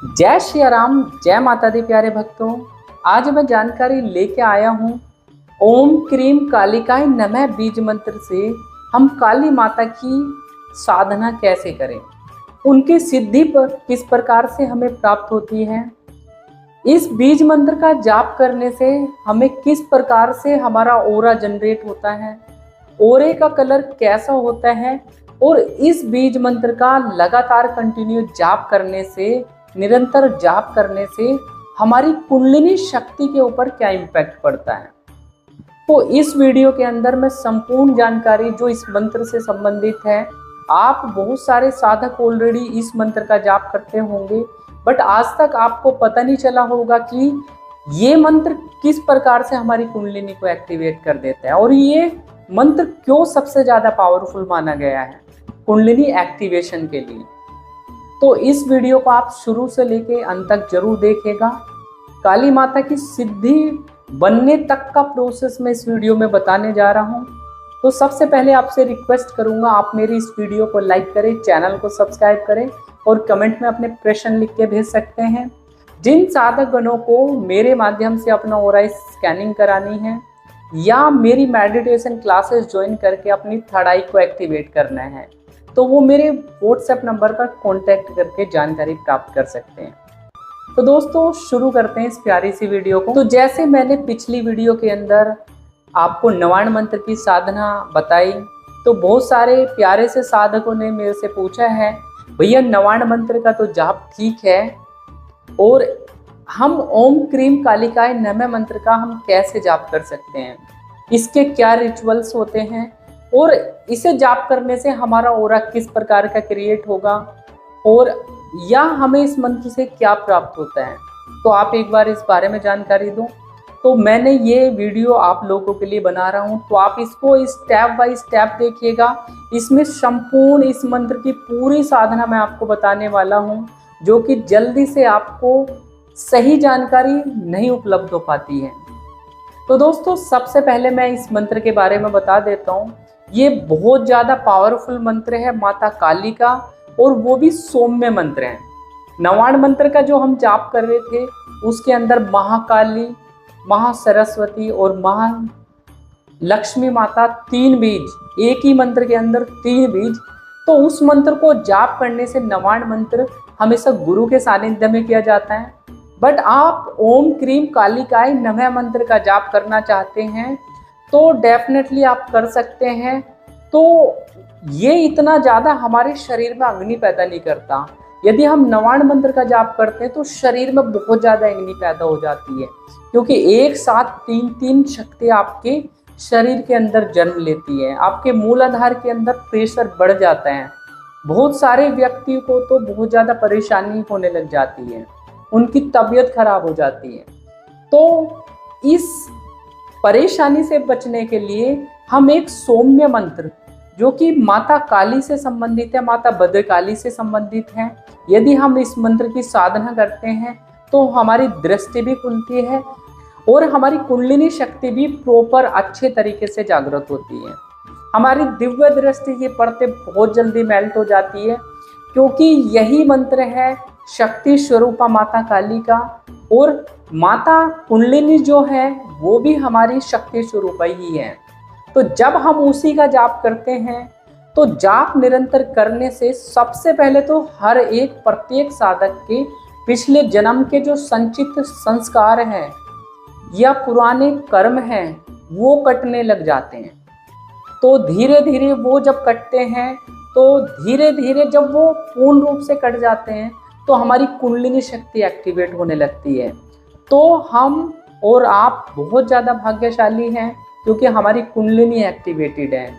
जय श्री राम, जय माता दी प्यारे भक्तों। आज मैं जानकारी लेके आया हूँ ओम क्रीम कालिकाय नमः बीज मंत्र से हम काली माता की साधना कैसे करें, उनकी सिद्धि पर किस प्रकार से हमें प्राप्त होती है, इस बीज मंत्र का जाप करने से हमें किस प्रकार से हमारा ओरा जनरेट होता है, ओरे का कलर कैसा होता है और इस बीज मंत्र का लगातार कंटिन्यू जाप करने से, निरंतर जाप करने से हमारी कुंडलिनी शक्ति के ऊपर क्या इम्पैक्ट पड़ता है। तो इस वीडियो के अंदर मैं संपूर्ण जानकारी जो इस मंत्र से संबंधित है, आप बहुत सारे साधक ऑलरेडी इस मंत्र का जाप करते होंगे, बट आज तक आपको पता नहीं चला होगा कि ये मंत्र किस प्रकार से हमारी कुंडलिनी को एक्टिवेट कर देता है और ये मंत्र क्यों सबसे ज़्यादा पावरफुल माना गया है कुंडलिनी एक्टिवेशन के लिए। तो इस वीडियो को आप शुरू से लेके अंत तक जरूर देखिएगा। काली माता की सिद्धि बनने तक का प्रोसेस मैं इस वीडियो में बताने जा रहा हूँ। तो सबसे पहले आपसे रिक्वेस्ट करूँगा, आप मेरी इस वीडियो को लाइक करें, चैनल को सब्सक्राइब करें और कमेंट में अपने प्रश्न लिख के भेज सकते हैं। जिन साधक गणों को मेरे माध्यम से अपना ओरा स्कैनिंग करानी है या मेरी मेडिटेशन क्लासेस ज्वाइन करके अपनी थर्ड आई को एक्टिवेट करना है, तो वो मेरे व्हाट्सएप नंबर पर कांटेक्ट करके जानकारी प्राप्त कर सकते हैं। तो दोस्तों शुरू करते हैं इस प्यारी सी वीडियो को। तो जैसे मैंने पिछली वीडियो के अंदर आपको नवाण मंत्र की साधना बताई, तो बहुत सारे प्यारे से साधकों ने मेरे से पूछा है, भैया नवाण मंत्र का तो जाप ठीक है और हम ओम क्रीम कालिकाय नमः मंत्र का हम कैसे जाप कर सकते हैं, इसके क्या रिचुअल्स होते हैं और इसे जाप करने से हमारा ओरा किस प्रकार का क्रिएट होगा और या हमें इस मंत्र से क्या प्राप्त होता है। तो आप एक बार इस बारे में जानकारी दो। तो मैंने ये वीडियो आप लोगों के लिए बना रहा हूँ, तो आप इसको स्टेप बाय स्टेप देखिएगा। इसमें संपूर्ण इस मंत्र की पूरी साधना मैं आपको बताने वाला हूँ, जो कि जल्दी से आपको सही जानकारी नहीं उपलब्ध हो पाती है। तो दोस्तों सबसे पहले मैं इस मंत्र के बारे में बता देता हूँ। ये बहुत ज़्यादा पावरफुल मंत्र है माता काली का, और वो भी सौम्य मंत्र है। नवाण मंत्र का जो हम जाप कर रहे थे उसके अंदर महाकाली, महासरस्वती और महालक्ष्मी माता 3 बीज, एक ही मंत्र के अंदर 3 बीज। तो उस मंत्र को जाप करने से नवाण मंत्र हमेशा गुरु के सानिध्य में किया जाता है। बट आप ओम क्रीम कालिकाय नमः मंत्र का जाप करना चाहते हैं तो डेफिनेटली आप कर सकते हैं। तो ये इतना ज़्यादा हमारे शरीर में अग्नि पैदा नहीं करता। यदि हम नवाण मंत्र का जाप करते हैं तो शरीर में बहुत ज़्यादा अग्नि पैदा हो जाती है, क्योंकि एक साथ 3 शक्ति आपके शरीर के अंदर जन्म लेती है। आपके मूलाधार के अंदर प्रेशर बढ़ जाता है। बहुत सारे व्यक्ति को तो बहुत ज़्यादा परेशानी होने लग जाती है, उनकी तबीयत खराब हो जाती है। तो इस परेशानी से बचने के लिए हम एक सौम्य मंत्र, जो कि माता काली से संबंधित है, माता भद्रकाली से संबंधित है, यदि हम इस मंत्र की साधना करते हैं तो हमारी दृष्टि भी खुलती है और हमारी कुंडलिनी शक्ति भी प्रॉपर अच्छे तरीके से जागृत होती है। हमारी दिव्य दृष्टि की परतें बहुत जल्दी मेल्ट हो जाती है, क्योंकि यही मंत्र है शक्ति स्वरूपा माता काली का, और माता कुंडलिनी जो है वो भी हमारी शक्ति स्वरूपा ही है। तो जब हम उसी का जाप करते हैं तो जाप निरंतर करने से सबसे पहले तो हर एक प्रत्येक साधक के पिछले जन्म के जो संचित संस्कार हैं या पुराने कर्म हैं वो कटने लग जाते हैं। तो धीरे धीरे वो जब कटते हैं, तो धीरे धीरे जब वो पूर्ण रूप से कट जाते हैं तो हमारी कुंडलिनी शक्ति एक्टिवेट होने लगती है। तो हम और आप बहुत ज़्यादा भाग्यशाली हैं, क्योंकि हमारी कुंडलिनी एक्टिवेटेड है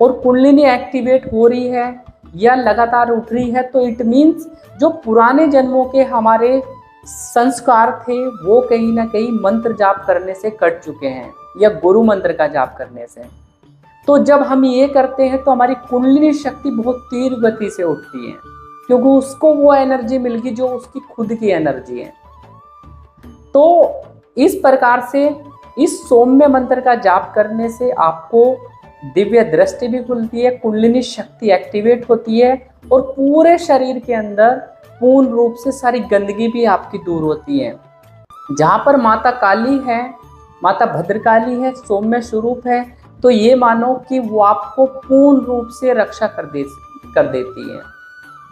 और कुंडलिनी एक्टिवेट हो रही है या लगातार उठ रही है, तो इट मीन्स जो पुराने जन्मों के हमारे संस्कार थे वो कहीं ना कहीं मंत्र जाप करने से कट चुके हैं या गुरु मंत्र का जाप करने से। तो जब हम ये करते हैं तो हमारी कुंडलिनी शक्ति बहुत तीव्र गति से उठती है, क्योंकि उसको वो एनर्जी मिल गई जो उसकी खुद की एनर्जी है। तो इस प्रकार से इस सौम्य मंत्र का जाप करने से आपको दिव्य दृष्टि भी खुलती है, कुंडलिनी शक्ति एक्टिवेट होती है और पूरे शरीर के अंदर पूर्ण रूप से सारी गंदगी भी आपकी दूर होती है। जहाँ पर माता काली है, माता भद्रकाली है, सौम्य स्वरूप है, तो ये मानो कि वो आपको पूर्ण रूप से रक्षा कर देती है,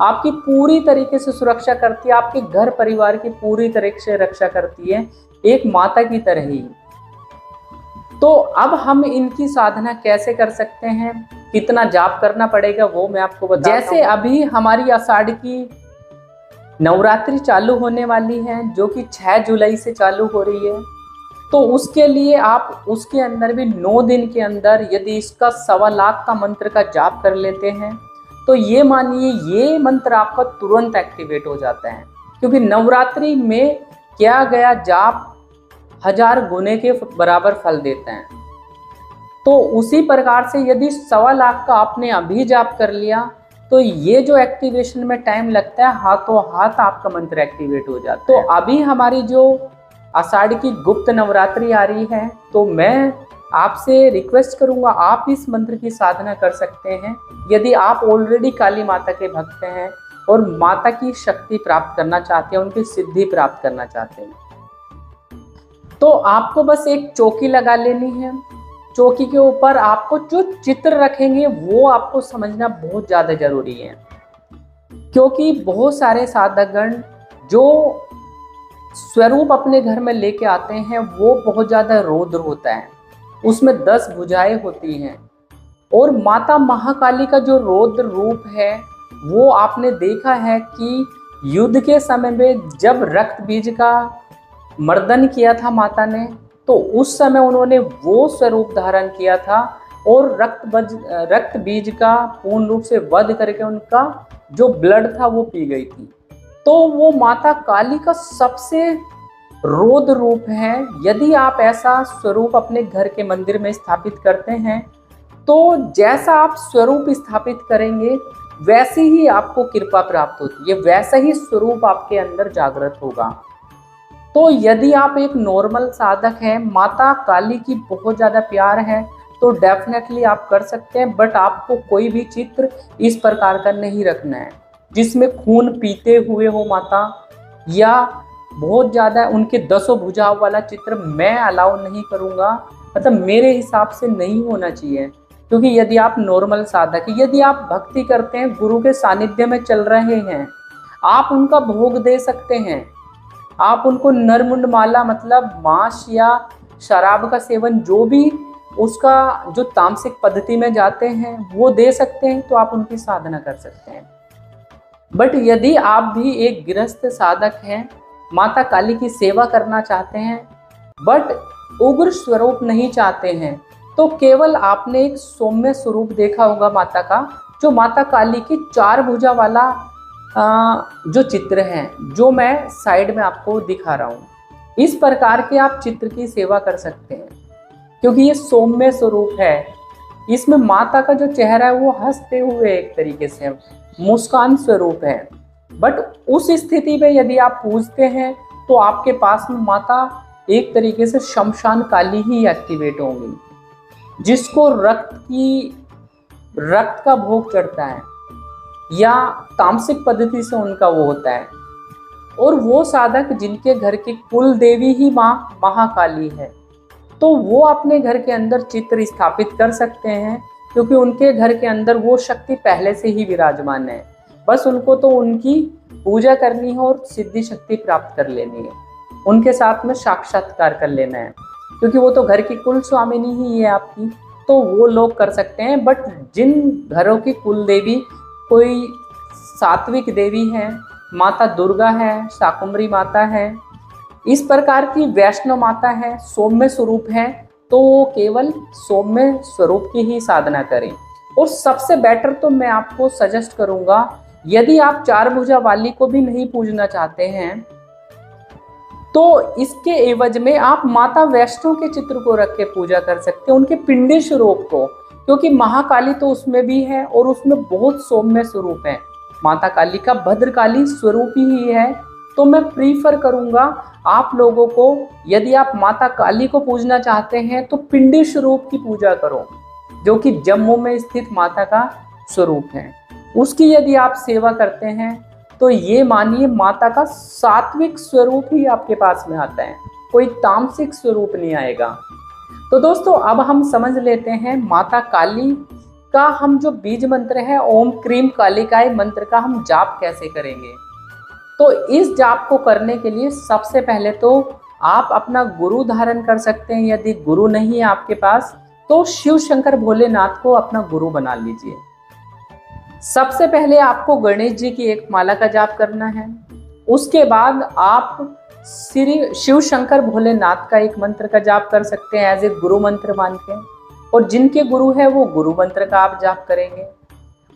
आपकी पूरी तरीके से सुरक्षा करती है, आपके घर परिवार की पूरी तरीके से रक्षा करती है, एक माता की तरह ही। तो अब हम इनकी साधना कैसे कर सकते हैं, कितना जाप करना पड़ेगा वो मैं आपको बताता हूं। जैसे अभी हमारी आषाढ़ की नवरात्रि चालू होने वाली है, जो कि 6 जुलाई से चालू हो रही है, तो उसके लिए आप उसके अंदर भी 9 दिन के अंदर यदि इसका 1.25 लाख का मंत्र का जाप कर लेते हैं, तो ये मानिए ये मंत्र आपका तुरंत एक्टिवेट हो जाता है, क्योंकि नवरात्रि में किया गया जाप 1000 गुने के बराबर फल देते हैं। तो उसी प्रकार से यदि 1.25 लाख का आपने अभी जाप कर लिया, तो ये जो एक्टिवेशन में टाइम लगता है, हाथों हाथ आपका मंत्र एक्टिवेट हो जाता है। तो अभी हमारी जो आषाढ़ की गुप्त नवरात्रि आ रही है, तो मैं आपसे रिक्वेस्ट करूंगा आप इस मंत्र की साधना कर सकते हैं यदि आप ऑलरेडी काली माता के भक्त हैं और माता की शक्ति प्राप्त करना चाहते हैं, उनकी सिद्धि प्राप्त करना चाहते हैं। तो आपको बस एक चौकी लगा लेनी है। चौकी के ऊपर आपको जो चित्र रखेंगे वो आपको समझना बहुत ज़्यादा जरूरी है, क्योंकि बहुत सारे साधकगण जो स्वरूप अपने घर में लेके आते हैं वो बहुत ज़्यादा रौद्र होता है, उसमें 10 भुजाएं होती हैं। और माता महाकाली का जो रौद्र रूप है वो आपने देखा है कि युद्ध के समय में जब रक्त बीज का मर्दन किया था माता ने, तो उस समय उन्होंने वो स्वरूप धारण किया था और रक्त बीज का पूर्ण रूप से वध करके उनका जो ब्लड था वो पी गई थी। तो वो माता काली का सबसे रौद्र रूप है। यदि आप ऐसा स्वरूप अपने घर के मंदिर में स्थापित करते हैं, तो जैसा आप स्वरूप स्थापित करेंगे वैसी ही आपको कृपा प्राप्त होती है, वैसा ही स्वरूप आपके अंदर जागृत होगा। तो यदि आप एक नॉर्मल साधक हैं, माता काली की बहुत ज़्यादा प्यार है, तो डेफिनेटली आप कर सकते हैं, बट आपको कोई भी चित्र इस प्रकार का नहीं रखना है जिसमें खून पीते हुए हो माता, या बहुत ज़्यादा उनके 10 भुजाओं वाला चित्र मैं अलाउ नहीं करूँगा, मतलब मेरे हिसाब से नहीं होना चाहिए। क्योंकि यदि आप नॉर्मल साधक, यदि आप भक्ति करते हैं, गुरु के सानिध्य में चल रहे हैं, आप उनका भोग दे सकते हैं, आप उनको नरमुंड माला मतलब मांस या शराब का सेवन जो भी उसका जो तामसिक पद्धति में जाते हैं वो दे सकते हैं, तो आप उनकी साधना कर सकते हैं। बट यदि आप भी एक गृहस्थ साधक हैं, माता काली की सेवा करना चाहते हैं बट उग्र स्वरूप नहीं चाहते हैं, तो केवल आपने एक सौम्य स्वरूप देखा होगा माता का, जो माता काली की 4 भुजा वाला जो चित्र हैं, जो मैं साइड में आपको दिखा रहा हूँ, इस प्रकार के आप चित्र की सेवा कर सकते हैं, क्योंकि ये सौम्य स्वरूप है। इसमें माता का जो चेहरा है वो हंसते हुए एक तरीके से मुस्कान स्वरूप है। बट उस स्थिति में यदि आप पूजते हैं तो आपके पास में माता एक तरीके से शमशान काली ही एक्टिवेट होंगी, जिसको रक्त का भोग चढ़ता है या तामसिक पद्धति से उनका वो होता है। और वो साधक जिनके घर की कुल देवी ही माँ महाकाली है, तो वो अपने घर के अंदर चित्र स्थापित कर सकते हैं, क्योंकि उनके घर के अंदर वो शक्ति पहले से ही विराजमान है। बस उनको तो उनकी पूजा करनी है और सिद्धि शक्ति प्राप्त कर लेनी है, उनके साथ में साक्षात्कार कर लेना है, क्योंकि वो तो घर की कुल स्वामिनी ही है आपकी, तो वो लोग कर सकते हैं। बट जिन घरों की कुल देवी कोई सात्विक देवी है, माता दुर्गा है, शाकुंभरी माता है, इस प्रकार की वैष्णव माता है, सौम्य स्वरूप है, तो वो केवल सौम्य स्वरूप की ही साधना करें। और सबसे बेटर तो मैं आपको सजेस्ट करूंगा, यदि आप 4 भुजा वाली को भी नहीं पूजना चाहते हैं, तो इसके एवज में आप माता वैष्णो के चित्र को रख के पूजा कर सकते हैं, उनके पिंडी स्वरूप को, क्योंकि महाकाली तो उसमें भी है और उसमें बहुत सौम्य स्वरूप है। माता काली का भद्रकाली स्वरूप ही है। तो मैं प्रीफर करूंगा आप लोगों को, यदि आप माता काली को पूजना चाहते हैं तो पिंडी स्वरूप की पूजा करो, जो कि जम्मू में स्थित माता का स्वरूप है। उसकी यदि आप सेवा करते हैं तो ये मानिए माता का सात्विक स्वरूप ही आपके पास में आता है, कोई तामसिक स्वरूप नहीं आएगा। तो दोस्तों अब हम समझ लेते हैं माता काली का हम जो बीज मंत्र है ओम क्रीम कालिकाय मंत्र का हम जाप कैसे करेंगे। तो इस जाप को करने के लिए सबसे पहले तो आप अपना गुरु धारण कर सकते हैं। यदि गुरु नहीं है आपके पास तो शिव शंकर भोलेनाथ को अपना गुरु बना लीजिए। सबसे पहले आपको गणेश जी की एक माला का जाप करना है। उसके बाद आप श्री शिव शंकर भोलेनाथ का एक मंत्र का जाप कर सकते हैं एज ए गुरु मंत्र मान के, और जिनके गुरु है वो गुरु मंत्र का आप जाप करेंगे।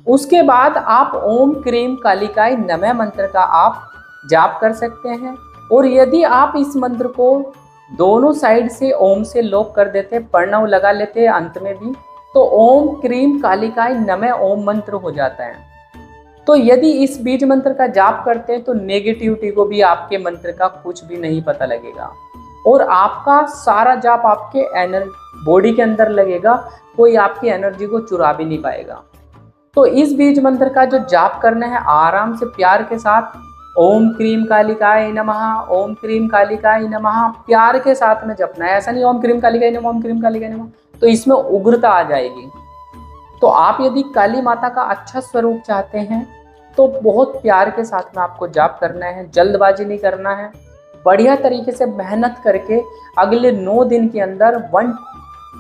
उसके बाद आप ओम क्रीम कालिकाय नमः मंत्र का आप जाप कर सकते हैं। और यदि आप इस मंत्र को दोनों साइड से ओम से लॉक कर देते, प्रणव लगा लेते अंत में भी, तो ओम क्रीम कालिकाय नमः ओम मंत्र हो जाता है। तो यदि इस बीज मंत्र का जाप करते हैं तो नेगेटिविटी को भी आपके मंत्र का कुछ भी नहीं पता लगेगा और आपका सारा जाप आपके बॉडी के अंदर लगेगा, कोई आपकी एनर्जी को चुरा भी नहीं पाएगा। तो इस बीज मंत्र का जो जाप करना है आराम से प्यार के साथ ओम क्रीम कालिकाय नमः, ओम क्रीम कालिकाय नमः प्यार के साथ में जपना है। ऐसा नहीं ओम क्रीम कालिकाय नमः, ओम क्रीम कालिकाय नमः, तो इसमें उग्रता आ जाएगी। तो आप यदि काली माता का अच्छा स्वरूप चाहते हैं तो बहुत प्यार के साथ में आपको जाप करना है, जल्दबाजी नहीं करना है। बढ़िया तरीके से मेहनत करके अगले 9 दिन के अंदर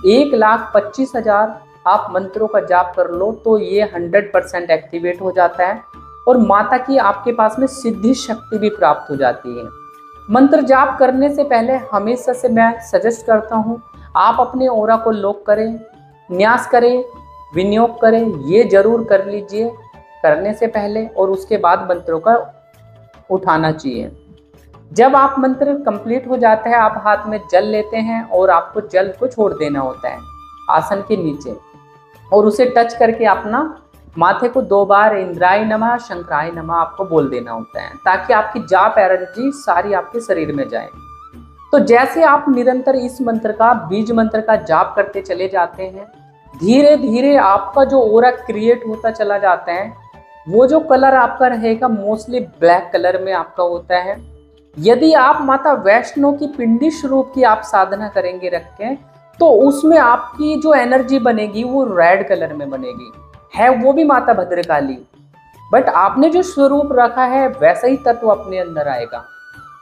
1,25,000 आप मंत्रों का जाप कर लो तो ये 100% एक्टिवेट हो जाता है और माता की आपके पास में सिद्धि शक्ति भी प्राप्त हो जाती है। मंत्र जाप करने से पहले हमेशा से मैं सजेस्ट करता हूँ आप अपने ऑरा को लॉक करें, न्यास करें, विनियोग करें, ये जरूर कर लीजिए करने से पहले, और उसके बाद मंत्रों का उठाना चाहिए। जब आप मंत्र कंप्लीट हो जाता है आप हाथ में जल लेते हैं और आपको जल को छोड़ देना होता है आसन के नीचे और उसे टच करके अपना माथे को 2 बार इंद्राय नमः शंकराय नमः आपको बोल देना होता है ताकि आपकी जाप एनर्जी सारी आपके शरीर में जाए। तो जैसे आप निरंतर इस मंत्र का बीज मंत्र का जाप करते चले जाते हैं धीरे धीरे आपका जो ऑरा क्रिएट होता चला जाता है। वो जो कलर आपका रहेगा मोस्टली ब्लैक कलर में आपका होता है। यदि आप माता वैष्णो की पिंडी स्वरूप की आप साधना करेंगे रख के तो उसमें आपकी जो एनर्जी बनेगी वो रेड कलर में बनेगी, है वो भी माता भद्रकाली, बट आपने जो स्वरूप रखा है वैसा ही तत्व अपने अंदर आएगा।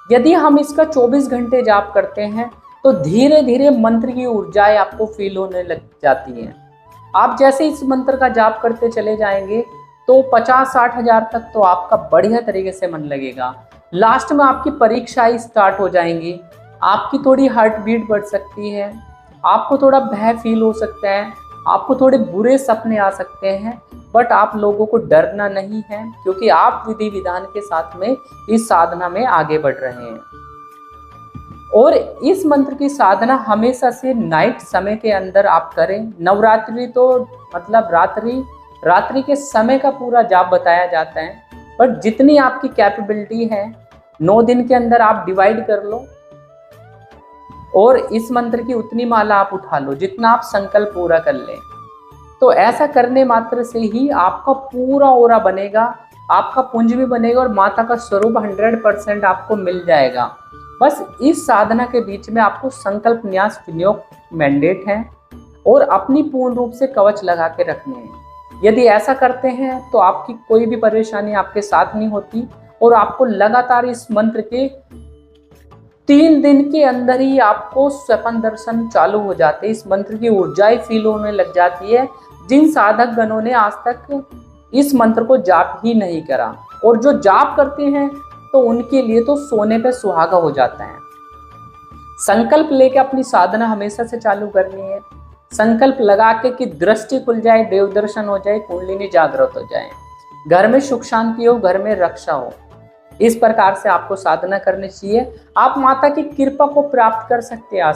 यदि हम इसका 24 घंटे जाप करते हैं तो धीरे धीरे मंत्र की ऊर्जाएं आपको फील होने लग जाती हैं। आप जैसे इस मंत्र का जाप करते चले जाएंगे तो 50-60 हज़ार तक तो आपका बढ़िया तरीके से मन लगेगा। लास्ट में आपकी परीक्षाएं स्टार्ट हो जाएंगी, आपकी थोड़ी हार्ट बीट बढ़ सकती है, आपको थोड़ा भय फील हो सकता है, आपको थोड़े बुरे सपने आ सकते हैं, बट आप लोगों को डरना नहीं है क्योंकि आप विधि विधान के साथ में इस साधना में आगे बढ़ रहे हैं। और इस मंत्र की साधना हमेशा से नाइट समय के अंदर आप करें। नवरात्रि तो मतलब रात्रि के समय का पूरा जाप बताया जाता है, बट जितनी आपकी कैपेबिलिटी है 9 दिन के अंदर आप डिवाइड कर लो और इस मंत्र की उतनी माला आप उठा लो जितना आप संकल्प पूरा कर लें। तो ऐसा करने मात्र से ही आपका पूरा ऑरा बनेगा, आपका पुंज भी बनेगा और माता का स्वरूप 100% आपको मिल जाएगा। बस इस साधना के बीच में आपको संकल्प न्यास विनियोग मैंडेट है और अपनी पूर्ण रूप से कवच लगा के रखने हैं। यदि ऐसा करते हैं तो आपकी कोई भी परेशानी आपके साथ नहीं होती और आपको लगातार इस मंत्र के 3 दिन के अंदर ही आपको स्वप्न दर्शन चालू हो जाते हैं। इस मंत्र की ऊर्जाएं फील होने लग जाती है जिन साधक गणों ने आज तक इस मंत्र को जाप ही नहीं करा, और जो जाप करते हैं तो उनके लिए तो सोने पे सुहागा हो जाता है। संकल्प लेके अपनी साधना हमेशा से चालू करनी है। संकल्प लगा के कि दृष्टि खुल जाए, देव दर्शन हो जाए, कुंडलिनी जागृत हो जाए, घर में सुख शांति हो, घर में रक्षा हो। इस प्रकार से आपको साधना करनी चाहिए। आप माता की कृपा को प्राप्त कर सकते हैं।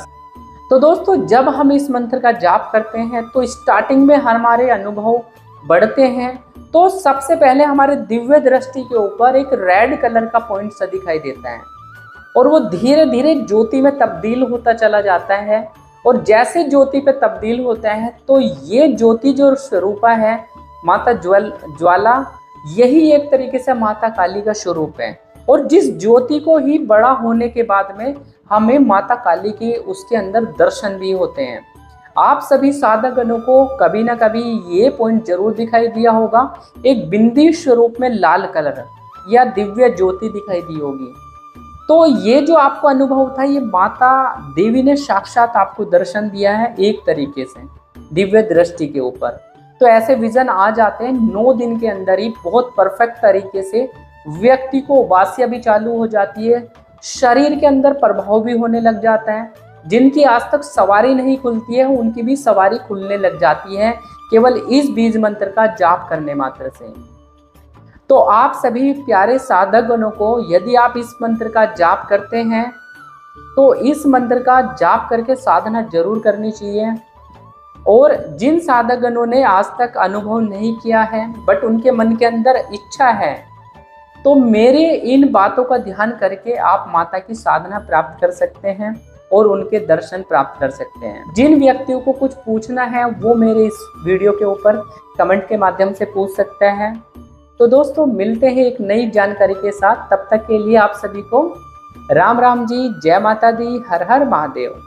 तो दोस्तों जब हम इस मंत्र का जाप करते हैं तो स्टार्टिंग में हमारे अनुभव बढ़ते हैं तो सबसे पहले हमारे दिव्य दृष्टि के ऊपर एक रेड कलर का पॉइंट सा दिखाई देता है और वो धीरे धीरे ज्योति में तब्दील होता चला जाता है। और जैसे ज्योति पे तब्दील होता है तो ये ज्योति जो स्वरूपा है माता ज्वाला यही एक तरीके से माता काली का स्वरूप है। और जिस ज्योति को ही बड़ा होने के बाद में हमें माता काली के उसके अंदर दर्शन भी होते हैं। आप सभी साधकगणों को कभी ना कभी ये पॉइंट जरूर दिखाई दिया होगा, एक बिंदी स्वरूप में लाल कलर या दिव्य ज्योति दिखाई दी होगी। तो ये जो आपको अनुभव था, ये माता देवी ने साक्षात आपको दर्शन दिया है एक तरीके से दिव्य दृष्टि के ऊपर। तो ऐसे विजन आ जाते हैं 9 दिन के अंदर ही, बहुत परफेक्ट तरीके से व्यक्ति को वास्य भी चालू हो जाती है, शरीर के अंदर प्रभाव भी होने लग जाता है। जिनकी आज तक सवारी नहीं खुलती है उनकी भी सवारी खुलने लग जाती है केवल इस बीज मंत्र का जाप करने मात्र से। तो आप सभी प्यारे साधकगणों को, यदि आप इस मंत्र का जाप करते हैं तो इस मंत्र का जाप करके साधना जरूर करनी चाहिए। और जिन साधकगणों ने आज तक अनुभव नहीं किया है बट उनके मन के अंदर इच्छा है, तो मेरे इन बातों का ध्यान करके आप माता की साधना प्राप्त कर सकते हैं और उनके दर्शन प्राप्त कर सकते हैं। जिन व्यक्तियों को कुछ पूछना है वो मेरे इस वीडियो के ऊपर कमेंट के माध्यम से पूछ सकते हैं। तो दोस्तों मिलते हैं एक नई जानकारी के साथ, तब तक के लिए आप सभी को राम राम जी, जय माता दी, हर हर महादेव।